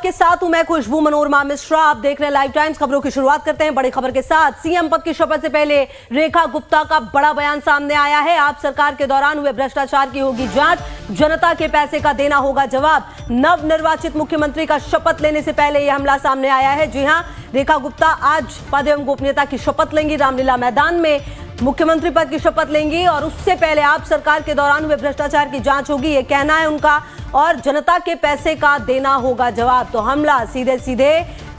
आपके साथ हूं मैं खुशबू मनोरमा मिश्रा। आप देख रहे हैं लाइव टाइम्स। खबरों की शुरुआत करते हैं बड़ी खबर के साथ। सीएम पद की शपथ से पहले रेखा गुप्ता का बड़ा बयान सामने आया है। आप सरकार के दौरान हुए भ्रष्टाचार की होगी जांच, जनता के पैसे का देना होगा जवाब। नवनिर्वाचित मुख्यमंत्री का शपथ लेने से पहले यह हमला सामने आया है। जी हां, रेखा गुप्ता आज पद एवं गोपनीयता की शपथ लेंगी। रामलीला मैदान में मुख्यमंत्री पद की शपथ लेंगी और उससे पहले आप सरकार के दौरान हुए भ्रष्टाचार की जांच होगी, ये कहना है उनका, और जनता के पैसे का देना होगा जवाब। तो हमला सीधे सीधे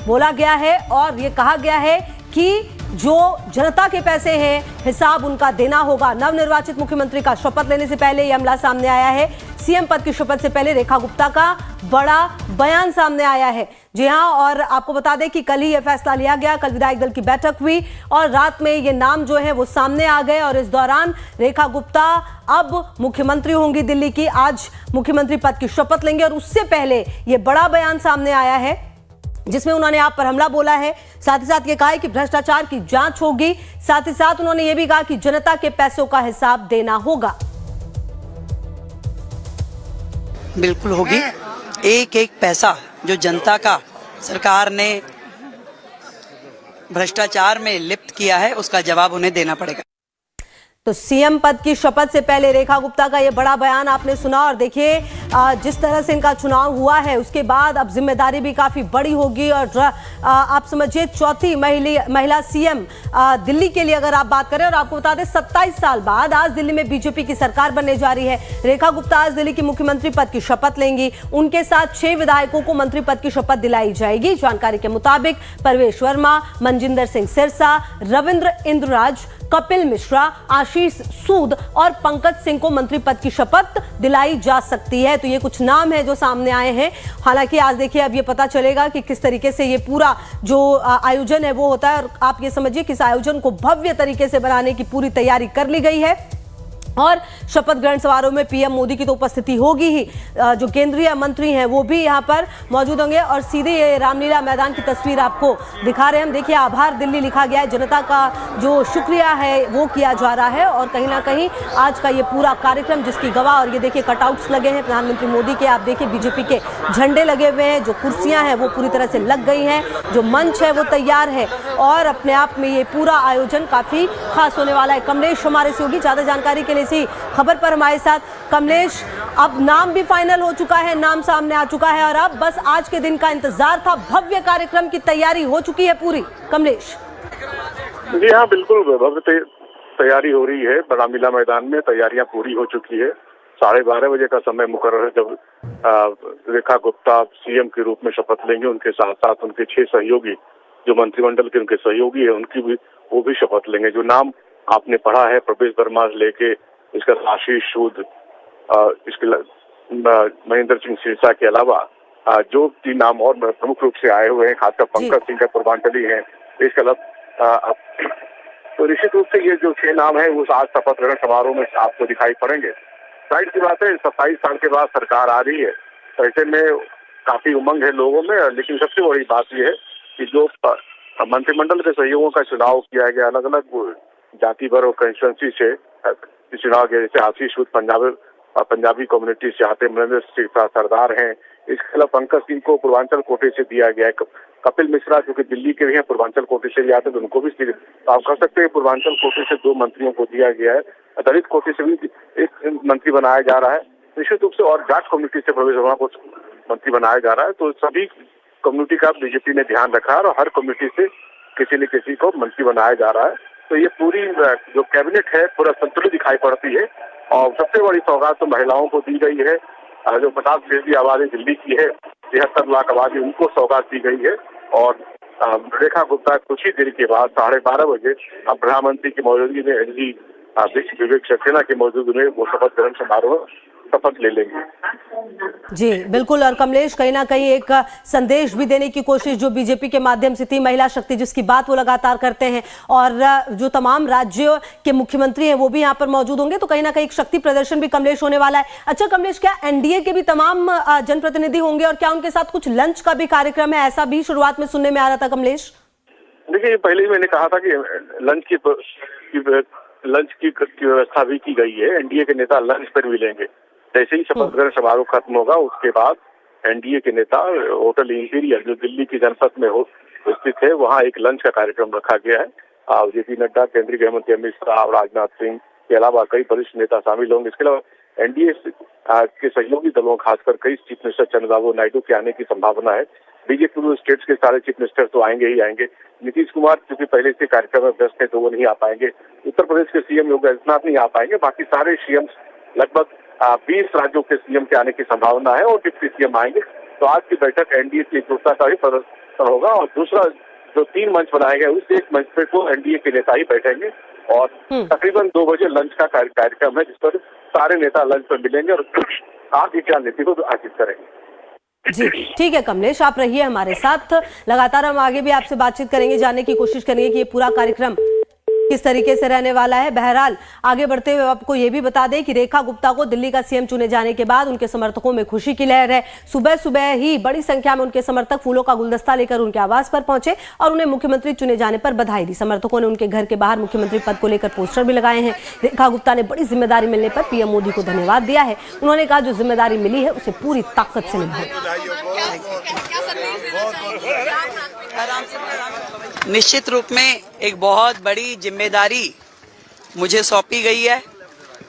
बोला गया है और ये कहा गया है कि जो जनता के पैसे हैं हिसाब उनका देना होगा। नवनिर्वाचित मुख्यमंत्री का शपथ लेने से पहले यह हमला सामने आया है। सीएम पद की शपथ से पहले रेखा गुप्ता का बड़ा बयान सामने आया है। जी हां, और आपको बता दें कि कल ही यह फैसला लिया गया। कल विधायक दल की बैठक हुई और रात में ये नाम जो है वो सामने आ गए और इस दौरान रेखा गुप्ता अब मुख्यमंत्री होंगी दिल्ली की। आज मुख्यमंत्री पद की शपथ लेंगे और उससे पहले ये बड़ा बयान सामने आया है जिसमें उन्होंने आप पर हमला बोला है। साथ ही साथ ये कहा है कि भ्रष्टाचार की जांच होगी। साथ ही साथ उन्होंने ये भी कहा कि जनता के पैसों का हिसाब देना होगा। बिल्कुल होगी। एक एक पैसा जो जनता का सरकार ने भ्रष्टाचार में लिप्त किया है उसका जवाब उन्हें देना पड़ेगा। तो सीएम पद की शपथ से पहले रेखा गुप्ता का यह बड़ा बयान आपने सुना और देखिए जिस तरह से इनका चुनाव हुआ है उसके बाद अब जिम्मेदारी भी काफी बड़ी होगी और आप समझिए चौथी महिला सीएम दिल्ली के लिए अगर आप बात करें। और आपको बता दें 27 साल बाद आज दिल्ली में बीजेपी की सरकार बनने जा रही है। रेखा गुप्ता आज दिल्ली की मुख्यमंत्री पद की शपथ लेंगी। उनके साथ 6 विधायकों को मंत्री पद की शपथ दिलाई जाएगी। जानकारी के मुताबिक परवेश वर्मा, मनजिंदर सिंह सिरसा, रविंद्र इंद्रराज, कपिल मिश्रा, आशीष सूद और पंकज सिंह को मंत्री पद की शपथ दिलाई जा सकती है। तो ये कुछ नाम है जो सामने आए हैं। हालांकि आज देखिए अब ये पता चलेगा कि किस तरीके से ये पूरा जो आयोजन है वो होता है और आप ये समझिए कि इस आयोजन को भव्य तरीके से बनाने की पूरी तैयारी कर ली गई है और शपथ ग्रहण समारोह में पीएम मोदी की तो उपस्थिति होगी ही। जो केंद्रीय मंत्री हैं वो भी यहाँ पर मौजूद होंगे और सीधे ये रामलीला मैदान की तस्वीर आपको दिखा रहे हैं हम। देखिए आभार दिल्ली लिखा गया है। जनता का जो शुक्रिया है वो किया जा रहा है और कहीं ना कहीं आज का ये पूरा कार्यक्रम जिसकी गवाह, और ये देखिए कटआउट्स लगे हैं प्रधानमंत्री मोदी के। आप देखिए बीजेपी के झंडे लगे हुए हैं, जो कुर्सियां हैं वो पूरी तरह से लग गई हैं, जो मंच है वो तैयार है और अपने आप में ये पूरा आयोजन काफी खास होने वाला है। कमलेश हमारे से होगी ज्यादा जानकारी के लिए इसी खबर पर हमारे साथ। कमलेश, अब नाम भी फाइनल हो चुका है, नाम सामने आ चुका है और अब बस आज के दिन का इंतजार था। भव्य कार्यक्रम की तैयारी हो चुकी है पूरी। कमलेश जी हाँ, बिल्कुल भव्य तैयारी हो रही है। रामलीला मैदान में तैयारियां पूरी हो चुकी है। 12:30 बजे का समय मुकर्रर है जब रेखा गुप्ता सीएम के रूप में शपथ लेंगे। उनके साथ साथ उनके 6 सहयोगी जो मंत्रिमंडल के उनके सहयोगी है उनकी भी वो भी शपथ लेंगे। जो नाम आपने पढ़ा है प्रवेश वर्मा से लेके इसका आशीष सूद, इसके महेंद्र सिंह सिरसा के अलावा जो 3 नाम और प्रमुख रूप से आए हुए हैं, खासकर पंकज सिंह का पूर्वांचली है। इसके अलावा तो निश्चित रूप से ये जो 6 नाम है वो आज शपथ ग्रहण समारोह में आपको दिखाई पड़ेंगे। जाहिर सी बात है 27 साल के बाद सरकार आ रही है, तो ऐसे में काफी उमंग है लोगों में। लेकिन सबसे बड़ी बात यह है कि जो मंत्रिमंडल के सहयोगों का चुनाव किया गया अलग अलग जाति भर और कंस्टिट्यूंसी से चुनाव किया, जैसे आशीष सूद पंजाबी कम्युनिटी से आते, महेंद्र सिंह सरदार हैं। इसके अलावा पंकज सिंह को पूर्वांचल कोटे से दिया गया है। कपिल मिश्रा जो कि दिल्ली के भी हैं, पूर्वांचल कोटे से भी आते हैं, तो उनको भी तो आप कह सकते हैं पूर्वांचल कोटे से 2 मंत्रियों को दिया गया है। दलित कोटे से भी एक मंत्री बनाया जा रहा है निश्चित रूप से, और जाट कम्युनिटी से प्रवेश वर्मा को मंत्री बनाया जा रहा है। तो सभी कम्युनिटी का बीजेपी ने ध्यान रखा है और हर कम्युनिटी से किसी न किसी को मंत्री बनाया जा रहा है। तो ये पूरी जो कैबिनेट है पूरा संतुलित दिखाई पड़ती है। और सबसे बड़ी सौगात तो महिलाओं को दी गई है। जो 50% आबादी दिल्ली की है, 73 लाख आबादी, उनको सौगात दी गई है। और रेखा गुप्ता कुछ ही देर के बाद 12:30 बजे प्रधानमंत्री की मौजूदगी में एलजी विवेक सक्सेना की मौजूदगी में वो शपथ ग्रहण समारोह शपथ ले लेंगे। जी बिल्कुल। और कमलेश, कहीं ना कहीं एक संदेश भी देने की कोशिश जो बीजेपी के माध्यम से थी, महिला शक्ति जिसकी बात वो लगातार करते हैं और जो तमाम राज्यों के मुख्यमंत्री हैं वो भी यहाँ पर मौजूद होंगे, तो कहीं ना कहीं एक शक्ति प्रदर्शन भी कमलेश होने वाला है। अच्छा कमलेश, क्या एनडीए के भी तमाम जनप्रतिनिधि होंगे और क्या उनके साथ कुछ लंच का भी कार्यक्रम है? ऐसा भी शुरुआत में सुनने में आ रहा था कमलेश। देखिए पहले ही मैंने कहा था कि लंच की व्यवस्था भी की गई है। एनडीए के नेता लंच पर मिलेंगे। जैसे ही शपथ ग्रहण समारोह खत्म होगा उसके बाद एनडीए के नेता होटल इंपीरियल जो दिल्ली की जनपथ में स्थित है, वहाँ एक लंच का कार्यक्रम रखा गया है। जेपी नड्डा, केंद्रीय गृह मंत्री अमित शाह और राजनाथ सिंह के अलावा कई वरिष्ठ नेता शामिल होंगे। इसके अलावा एनडीए के सहयोगी दलों, खासकर कई चीफ मिनिस्टर चंद्रबाबू नायडू के आने की संभावना है। बीजेपी स्टेट्स के सारे चीफ मिनिस्टर तो आएंगे ही आएंगे। नीतीश कुमार क्योंकि पहले से कार्यक्रम में व्यस्त है तो वो नहीं आ पाएंगे। उत्तर प्रदेश के सीएम योगी आदित्यनाथ नहीं आ पाएंगे। बाकी सारे सीएम, लगभग 20 राज्यों के सीएम के आने की संभावना है और डिप्टी सीएम आएंगे। तो आज की बैठक एनडीए की एकजुटता का ही प्रदर्शन होगा। और दूसरा जो 3 मंच बनाए गए, उस एक मंच पे तो एनडीए के नेता ही बैठेंगे और तकरीबन 2 बजे लंच का कार्यक्रम है, जिस पर सारे नेता लंच पर मिलेंगे और आगे क्या नीति को आगे करेंगे। जी ठीक है कमलेश, आप रहिए हमारे साथ। लगातार हम आगे भी आपसे बातचीत करेंगे, जानने की कोशिश करेंगे कि ये पूरा कार्यक्रम किस तरीके से रहने वाला है। बहरहाल आगे बढ़ते हुए आपको ये भी बता दें कि रेखा गुप्ता को दिल्ली का सीएम चुने जाने के बाद उनके समर्थकों में खुशी की लहर है। सुबह सुबह ही बड़ी संख्या में उनके समर्थक फूलों का गुलदस्ता लेकर उनके आवास पर पहुंचे और उन्हें मुख्यमंत्री चुने जाने पर बधाई दी। समर्थकों ने उनके घर के बाहर मुख्यमंत्री पद को लेकर पोस्टर भी लगाए हैं। रेखा गुप्ता ने बड़ी जिम्मेदारी मिलने पर पीएम मोदी को धन्यवाद दिया है। उन्होंने कहा जो जिम्मेदारी मिली है उसे पूरी ताकत से निभाएं। निश्चित रूप में एक बहुत बड़ी जिम्मेदारी मुझे सौंपी गई है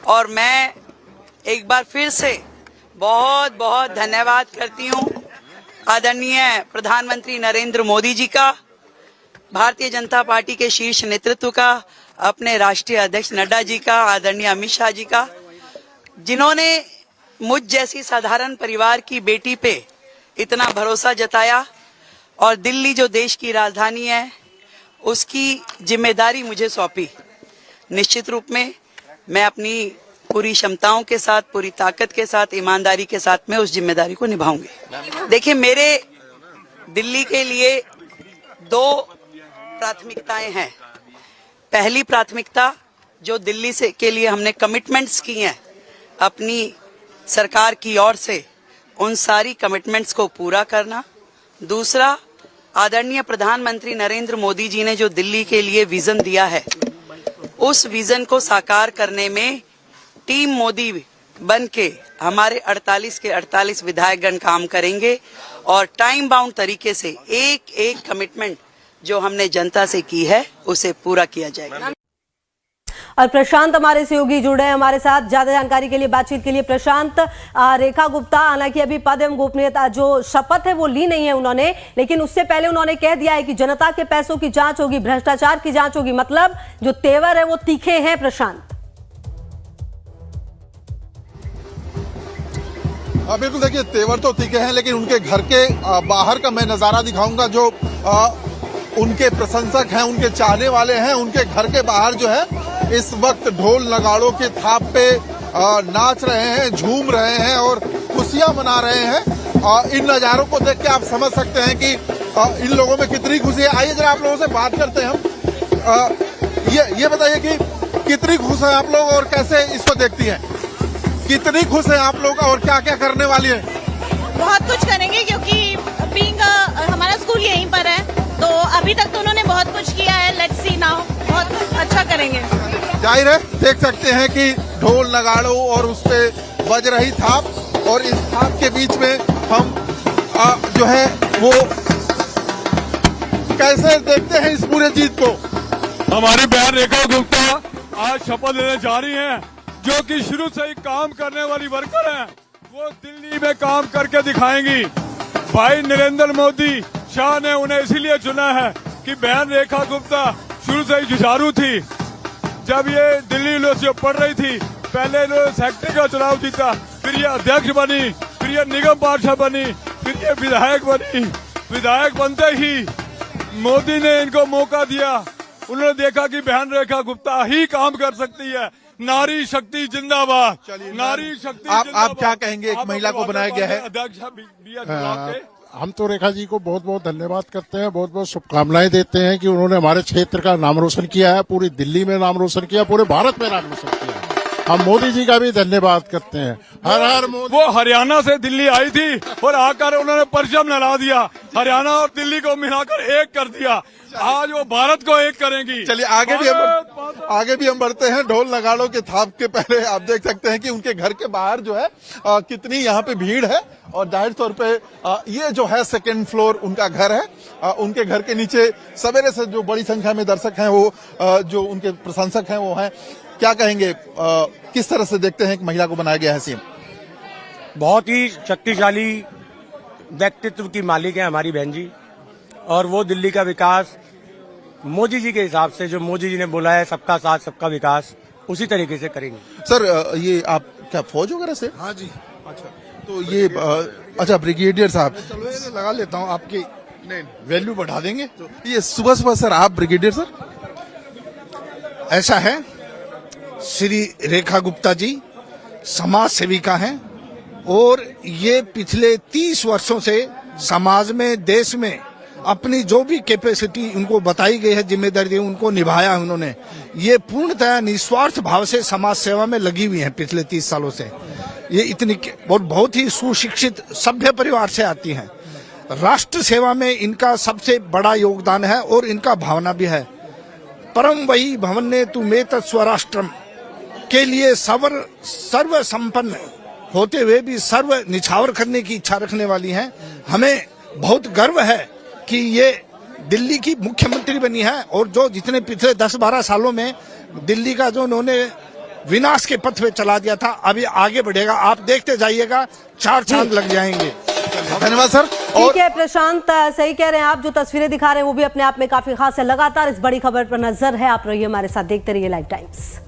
और मैं एक बार फिर से बहुत बहुत धन्यवाद करती हूँ आदरणीय प्रधानमंत्री नरेंद्र मोदी जी का, भारतीय जनता पार्टी के शीर्ष नेतृत्व का, अपने राष्ट्रीय अध्यक्ष नड्डा जी का, आदरणीय अमित शाह जी का, जिन्होंने मुझ जैसी साधारण परिवार की बेटी पे इतना भरोसा जताया और दिल्ली जो देश की राजधानी है उसकी जिम्मेदारी मुझे सौंपी। निश्चित रूप में मैं अपनी पूरी क्षमताओं के साथ, पूरी ताकत के साथ, ईमानदारी के साथ में उस जिम्मेदारी को निभाऊंगी। देखिए, मेरे दिल्ली के लिए 2 प्राथमिकताएं हैं। पहली प्राथमिकता जो दिल्ली से के लिए हमने कमिटमेंट्स की हैं अपनी सरकार की ओर से, उन सारी कमिटमेंट्स को पूरा करना। दूसरा, आदरणीय प्रधानमंत्री नरेंद्र मोदी जी ने जो दिल्ली के लिए विजन दिया है, उस विजन को साकार करने में टीम मोदी बन के हमारे 48 के 48 विधायकगण काम करेंगे और टाइम बाउंड तरीके से एक एक कमिटमेंट जो हमने जनता से की है उसे पूरा किया जाएगा। और प्रशांत हमारे सहयोगी जुड़े हैं हमारे साथ ज्यादा जानकारी के लिए, बातचीत के लिए। प्रशांत, रेखा गुप्ता हालांकि अभी पद एवं गोपनीयता जो शपथ है वो ली नहीं है उन्होंने, लेकिन उससे पहले उन्होंने कह दिया है कि जनता के पैसों की जांच होगी, भ्रष्टाचार की जांच होगी। मतलब जो तेवर है वो तीखे हैं। प्रशांत, बिल्कुल, देखिए तेवर तो तीखे हैं, लेकिन उनके घर के बाहर का मैं नजारा दिखाऊंगा। जो उनके प्रशंसक हैं, उनके चाहने वाले हैं, उनके घर के बाहर जो है इस वक्त ढोल नगाड़ों के थाप पे नाच रहे हैं, झूम रहे हैं और खुशियां मना रहे हैं। इन नजारों को देख के आप समझ सकते हैं कि इन लोगों में कितनी खुशी है। आइए जरा आप लोगों से बात करते हैं हम। ये बताइए कि कितनी खुश हैं आप लोग और कैसे इसको देखती हैं? कितनी खुश हैं आप लोग और क्या क्या करने वाली है? बहुत कुछ करेंगे क्योंकि बीइंग हमारा स्कूल यहीं पर है, तो अभी तक तो उन्होंने बहुत कुछ किया है। लेट्स सी नाउ, बहुत अच्छा करेंगे। जाहिर है, देख सकते हैं कि ढोल नगाड़ों और उस पे बज रही थाप, और इस थाप के बीच में हम जो है वो कैसे देखते हैं इस पूरे जीत को। हमारी बहन रेखा गुप्ता आज शपथ लेने जा रही हैं, जो कि शुरू से ही काम करने वाली वर्कर हैं। वो दिल्ली में काम करके दिखाएंगी। भाई नरेंद्र मोदी शाह ने उन्हें इसीलिए चुना है कि बहन रेखा गुप्ता शुरू से ही जुझारू थी। जब ये दिल्ली यूनिवर्सिटी में पढ़ रही थी, पहले इन्होंने सेक्रेटरी का चुनाव जीता, फिर ये अध्यक्ष बनी, फिर ये निगम पार्षद बनी, फिर ये विधायक बनी। विधायक बनते ही मोदी ने इनको मौका दिया। उन्होंने देखा कि बहन रेखा गुप्ता ही काम कर सकती है। नारी शक्ति जिंदाबाद। नारी शक्ति आप क्या कहेंगे? एक महिला को बनाया गया है अध्यक्ष। हम तो रेखा जी को बहुत बहुत धन्यवाद करते हैं, बहुत बहुत शुभकामनाएं देते हैं कि उन्होंने हमारे क्षेत्र का नाम रोशन किया है, पूरी दिल्ली में नाम रोशन किया, पूरे भारत में नाम रोशन किया है। हम मोदी जी का भी धन्यवाद करते हैं। हर हर मोदी। वो हरियाणा से दिल्ली आई थी और आकर उन्होंने परचम लहरा दिया, हरियाणा और दिल्ली को मिलाकर एक कर दिया। आज वो भारत को एक करेंगी। चलिए आगे भी हम बढ़ते हैं। ढोल नगाड़ों के थाप के पहले आप देख सकते हैं कि उनके घर के बाहर जो है कितनी यहाँ पे भीड़ है, और जाहिर तौर पे ये जो है सेकेंड फ्लोर उनका घर है। उनके घर के नीचे सवेरे से जो बड़ी संख्या में दर्शक हैं, वो जो उनके प्रशंसक हैं वो हैं। क्या कहेंगे, किस तरह से देखते हैं कि महिला को बनाया गया है सीएम? बहुत ही शक्तिशाली व्यक्तित्व की मालिक है हमारी बहन जी, और वो दिल्ली का विकास मोदी जी के हिसाब से, जो मोदी जी ने बोला है सबका साथ सबका विकास, उसी तरीके से करेंगे। सर ये आप क्या फौज वगैरह से? हाँ जी। अच्छा, तो ये अच्छा ब्रिगेडियर साहब, चलो ये लगा लेता हूँ, आपकी वैल्यू बढ़ा देंगे। तो ये सुबह सुबह सर आप ब्रिगेडियर सर? ऐसा है, श्री रेखा गुप्ता जी समाज सेविका हैं, और ये पिछले 30 वर्षों से समाज में, देश में अपनी जो भी कैपेसिटी उनको बताई गई है, जिम्मेदारी उनको निभाया है उन्होंने। ये पूर्णतः निस्वार्थ भाव से समाज सेवा में लगी हुई हैं पिछले 30 सालों से। ये इतनी और बहुत ही सुशिक्षित सभ्य परिवार से आती हैं। राष्ट्र सेवा में इनका सबसे बड़ा योगदान है, और इनका भावना भी है। परम वही भवने तु में स्वराष्ट्रम के लिए सर्व संपन्न होते हुए भी सर्व निछावर करने की इच्छा रखने वाली हैं। हमें बहुत गर्व है कि ये दिल्ली की मुख्यमंत्री बनी है, और जो जितने पिछले 10-12 सालों में दिल्ली का जो उन्होंने विनाश के पथ पे चला दिया था, अभी आगे बढ़ेगा। आप देखते जाइएगा, 4 चांद लग जाएंगे। धन्यवाद सर। ठीक है प्रशांत, सही कह रहे हैं आप, जो तस्वीरें दिखा रहे हैं वो भी अपने आप में काफी खास है। लगातार इस बड़ी खबर पर नजर है, आप रहिए हमारे साथ, देखते रहिए लाइव टाइम्स।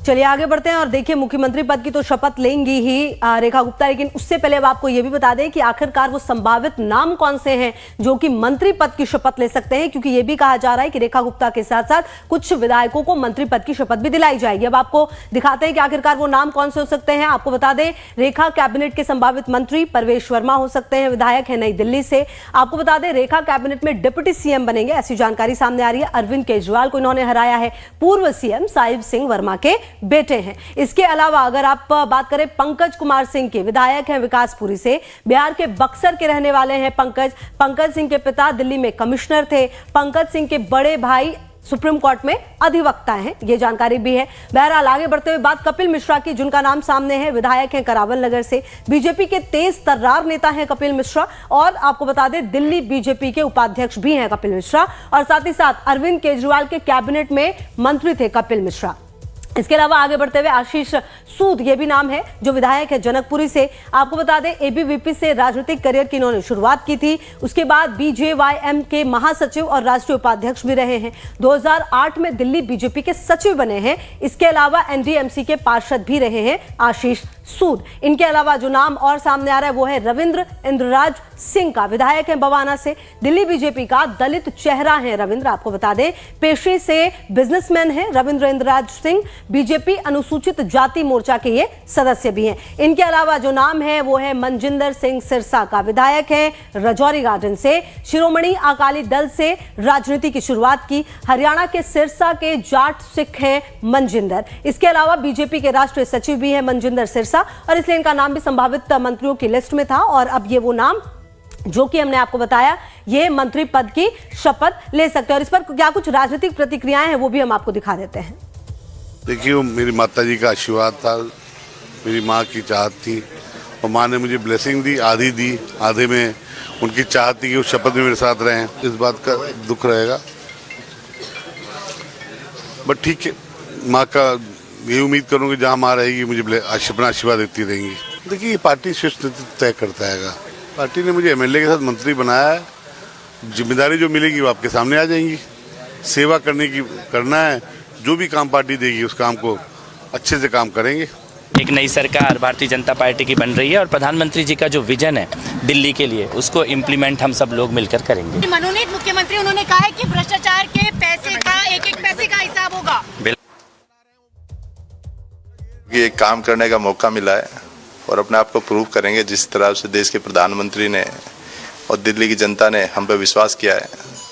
चलिए आगे बढ़ते हैं और देखिए, मुख्यमंत्री पद की तो शपथ लेंगी ही रेखा गुप्ता, लेकिन उससे पहले अब आपको यह भी बता दें कि आखिरकार वो संभावित नाम कौन से हैं जो कि मंत्री पद की शपथ ले सकते हैं, क्योंकि यह भी कहा जा रहा है कि रेखा गुप्ता के साथ साथ कुछ विधायकों को मंत्री पद की शपथ भी दिलाई जाएगी। अब आपको दिखाते हैं कि आखिरकार वो नाम कौन से हो सकते हैं। आपको बता दें, रेखा कैबिनेट के संभावित मंत्री परवेश वर्मा हो सकते हैं, विधायक है नई दिल्ली से। आपको बता दें, रेखा कैबिनेट में डिप्टी सीएम बनेंगे, ऐसी जानकारी सामने आ रही है। अरविंद केजरीवाल को इन्होंने हराया है, पूर्व सीएम साहिब सिंह वर्मा के बेटे हैं। इसके अलावा अगर आप बात करें पंकज कुमार सिंह के, विधायक हैं विकासपुरी से, बिहार के बक्सर के रहने वाले हैं पंकज सिंह के पिता दिल्ली में कमिश्नर थे, पंकज सिंह के बड़े भाई सुप्रीम कोर्ट में अधिवक्ता हैं, ये जानकारी भी है। बहरहाल आगे बढ़ते हुए बात कपिल मिश्रा की, जिनका नाम सामने है, विधायक हैं करावल नगर से, बीजेपी के तेज तर्रार नेता हैं कपिल मिश्रा, और आपको बता दें दिल्ली बीजेपी के उपाध्यक्ष भी हैं कपिल मिश्रा, और साथ ही साथ अरविंद केजरीवाल के कैबिनेट में मंत्री थे कपिल मिश्रा। इसके अलावा आगे बढ़ते हुए आशीष सूद, ये भी नाम है, जो विधायक है जनकपुरी से। आपको बता दें एबीवीपी से राजनीतिक करियर की इन्होंने शुरुआत की थी, उसके बाद बीजेवाईएम के महासचिव और राष्ट्रीय उपाध्यक्ष भी रहे हैं। 2008 में दिल्ली बीजेपी के सचिव बने हैं। इसके अलावा एनडीएमसी के पार्षद भी रहे हैं आशीष सूद। इनके अलावा जो नाम और सामने आ रहा है वो है रविंद्र इंद्रराज सिंह का, विधायक है बवाना से, दिल्ली बीजेपी का दलित चेहरा है रविंद्र। आपको बता दें पेशे से बिजनेसमैन है रविंद्र इंद्रराज सिंह, बीजेपी अनुसूचित जाति मोर्चा के ये सदस्य भी हैं। इनके अलावा जो नाम है वो है मनजिंदर सिंह सिरसा का, विधायक है रजौरी गार्डन से, शिरोमणि अकाली दल से राजनीति की शुरुआत की, हरियाणा के सिरसा के जाट सिख हैं मनजिंदर। इसके अलावा बीजेपी के राष्ट्रीय सचिव भी हैं मनजिंदर सिरसा, और इसलिए इनका नाम भी संभावित मंत्रियों की लिस्ट में था, और अब ये वो नाम जो कि हमने आपको बताया, ये मंत्री पद की शपथ ले सकते हैं। और इस पर क्या कुछ राजनीतिक प्रतिक्रियाएं हैं वो भी हम आपको दिखा देते हैं। देखिए, मेरी माता जी का आशीर्वाद था, मेरी माँ की चाहत थी, और माँ ने मुझे ब्लेसिंग दी, आधी दी, आधे में उनकी चाहत थी कि वो शपथ में मेरे साथ रहें। इस बात का दुख रहेगा, बट ठीक है, माँ का ये उम्मीद करूँगी जहाँ माँ रहेगी मुझे अपना आशीर्वाद देती रहेंगी। देखिए, ये पार्टी शीर्ष नेतृत्व तय करता है। पार्टी ने मुझे एमएलए के साथ मंत्री बनाया है, जिम्मेदारी जो मिलेगी वो आपके सामने आ जाएंगी। सेवा करना है, जो भी काम पार्टी देगी उस काम को अच्छे से काम करेंगे। एक नई सरकार भारतीय जनता पार्टी की बन रही है, और प्रधानमंत्री जी का जो विजन है दिल्ली के लिए, उसको इम्प्लीमेंट हम सब लोग मिलकर करेंगे। मनोनीत मुख्यमंत्री उन्होंने कहा है कि भ्रष्टाचार के पैसे का एक पैसे का हिसाब होगा। ये एक काम करने का मौका मिला है, और अपने आप को प्रूव करेंगे। जिस तरह से देश के प्रधानमंत्री ने और दिल्ली की जनता ने हम पे विश्वास किया है,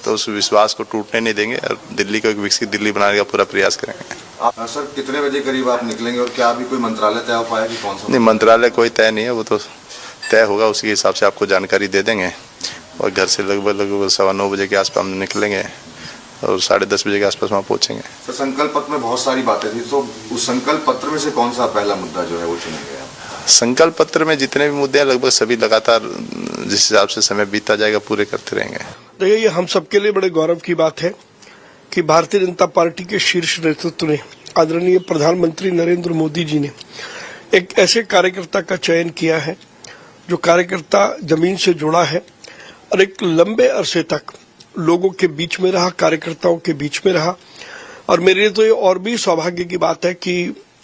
तो उस विश्वास को टूटने नहीं देंगे और दिल्ली को एक विकसित दिल्ली बनाने का पूरा प्रयास करेंगे। सर कितने बजे करीब आप निकलेंगे और क्या अभी कोई मंत्रालय तय हो पाया कि कौन सा? नहीं, मंत्रालय कोई तय नहीं है, वो तो तय होगा, उसी हिसाब से आपको जानकारी दे देंगे। और घर से लगभग 9:15 बजे के आसपास हम निकलेंगे और 10:30 बजे के आसपास वहाँ पहुँचेंगे। सर संकल्प पत्र में बहुत सारी बातें थी, तो उस संकल्प पत्र में से कौन सा पहला मुद्दा जो है वो चुना गया? संकल्प पत्र में जितने भी मुद्दे हैं लगभग सभी लगातार जिस हिसाब से समय बीतता जाएगा पूरे करते रहेंगे। देखिए, ये हम सबके लिए बड़े गौरव की बात है कि भारतीय जनता पार्टी के शीर्ष नेतृत्व ने, आदरणीय प्रधानमंत्री नरेंद्र मोदी जी ने एक ऐसे कार्यकर्ता का चयन किया है जो कार्यकर्ता जमीन से जुड़ा है और एक लंबे अरसे तक लोगों के बीच में रहा, कार्यकर्ताओं के बीच में रहा। और मेरे लिए तो ये और भी सौभाग्य की बात है कि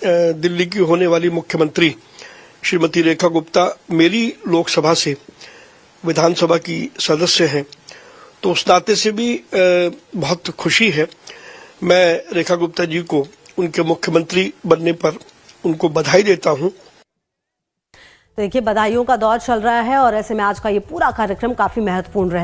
दिल्ली की होने वाली मुख्यमंत्री श्रीमती रेखा गुप्ता मेरी लोकसभा से विधानसभा की सदस्य हैं, तो उस नाते से भी बहुत खुशी है। मैं रेखा गुप्ता जी को उनके मुख्यमंत्री बनने पर उनको बधाई देता हूं। देखिए, बधाइयों का दौर चल रहा है और ऐसे में आज का ये पूरा कार्यक्रम काफी महत्वपूर्ण रहे।